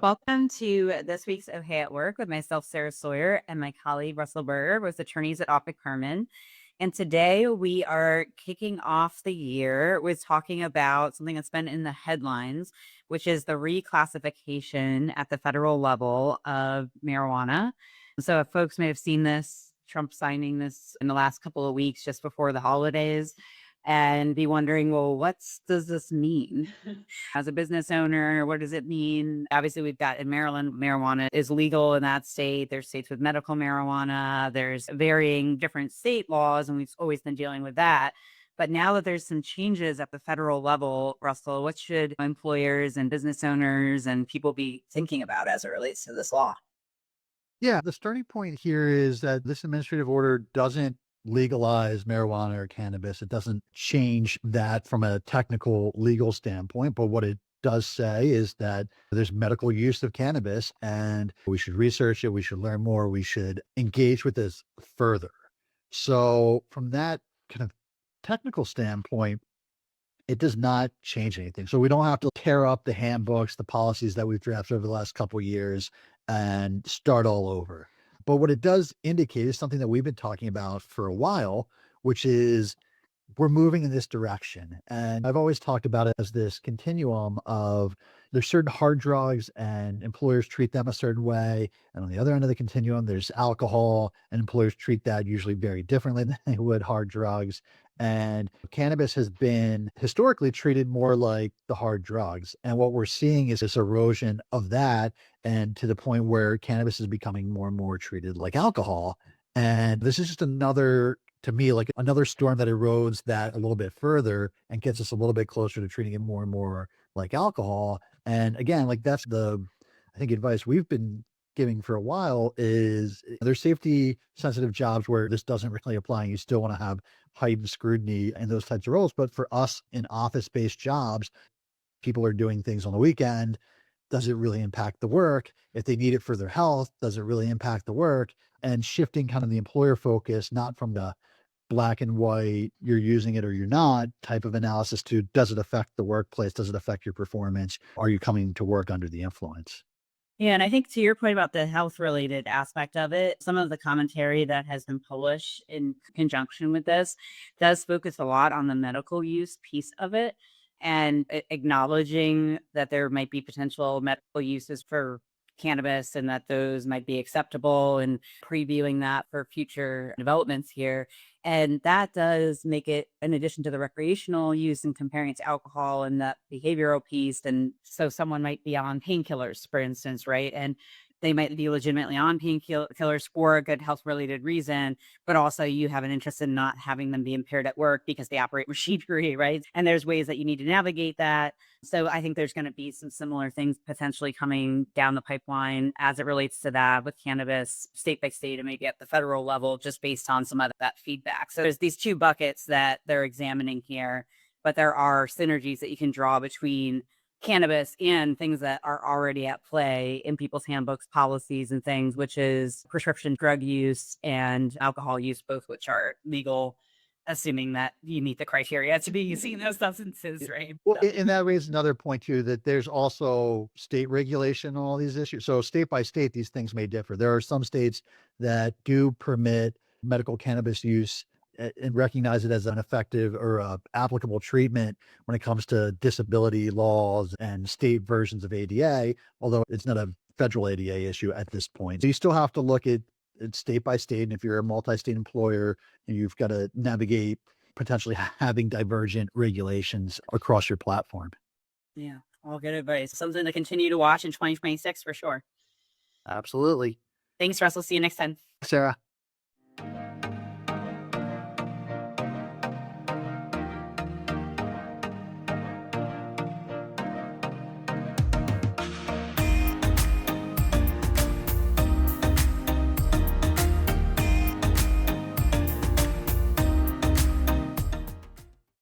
Welcome to this week's Okay at Work with myself, Sarah Sawyer, and my colleague, Russell Berger, both attorneys at Offit Kurman. And today we are kicking off the year with talking about something that's been in the headlines, which is the reclassification at the federal level of marijuana. So, if folks may have seen this, Trump signing this in the last couple of weeks just before the holidays, and be wondering, well, what does this mean? As a business owner, what does it mean? Obviously, we've got in Maryland, marijuana is legal in that state. There's states with medical marijuana. There's varying different state laws, and we've always been dealing with that. But now that there's some changes at the federal level, Russell, what should employers and business owners and people be thinking about as it relates to this law? Yeah, the starting point here is that this administrative order doesn't legalize marijuana or cannabis. It doesn't change that from a technical legal standpoint. But what it does say is that there's medical use of cannabis and we should research it. We should learn more. We should engage with this further. So, from that kind of technical standpoint, it does not change anything. So we don't have to tear up the handbooks, the policies that we've drafted over the last couple of years and start all over. But what it does indicate is something that we've been talking about for a while, which is we're moving in this direction. And I've always talked about it as this continuum of there's certain hard drugs and employers treat them a certain way. And on the other end of the continuum, there's alcohol and employers treat that usually very differently than they would hard drugs. And cannabis has been historically treated more like the hard drugs. And what we're seeing is this erosion of that, and to the point where cannabis is becoming more and more treated like alcohol. And this is just another, to me, like another storm that erodes that a little bit further and gets us a little bit closer to treating it more and more like alcohol. And again, like that's the, I think, advice we've been giving for a while is there's safety sensitive jobs where this doesn't really apply. And you still want to have heightened scrutiny in those types of roles. But for us in office based jobs, people are doing things on the weekend. Does it really impact the work? If they need it for their health, does it really impact the work? And shifting kind of the employer focus, not from the black and white, you're using it or you're not type of analysis to does it affect the workplace? Does it affect your performance? Are you coming to work under the influence? Yeah, and I think to your point about the health related aspect of it, some of the commentary that has been published in conjunction with this does focus a lot on the medical use piece of it and acknowledging that there might be potential medical uses for cannabis and that those might be acceptable and previewing that for future developments here. And that does make it, in addition to the recreational use and comparing it to alcohol and that behavioral piece. And so someone might be on painkillers, for instance, right? And they might be legitimately on painkillers for a good health related reason, but also you have an interest in not having them be impaired at work because they operate machinery, right? And there's ways that you need to navigate that. So I think there's going to be some similar things potentially coming down the pipeline as it relates to that with cannabis state by state and maybe at the federal level, just based on some of that feedback. So there's these two buckets that they're examining here, but there are synergies that you can draw between cannabis and things that are already at play in people's handbooks, policies, and things, which is prescription drug use and alcohol use, both which are legal, assuming that you meet the criteria to be using those substances, right? Well, and that raises another point too, that there's also state regulation on all these issues. So state by state, these things may differ. There are some states that do permit medical cannabis use and recognize it as an effective or applicable treatment when it comes to disability laws and state versions of ADA, although it's not a federal ADA issue at this point. So you still have to look at it state by state. And if you're a multi-state employer, you've got to navigate potentially having divergent regulations across your platform. Yeah, all good advice. Something to continue to watch in 2026 for sure. Absolutely. Thanks, Russell. See you next time. Sarah.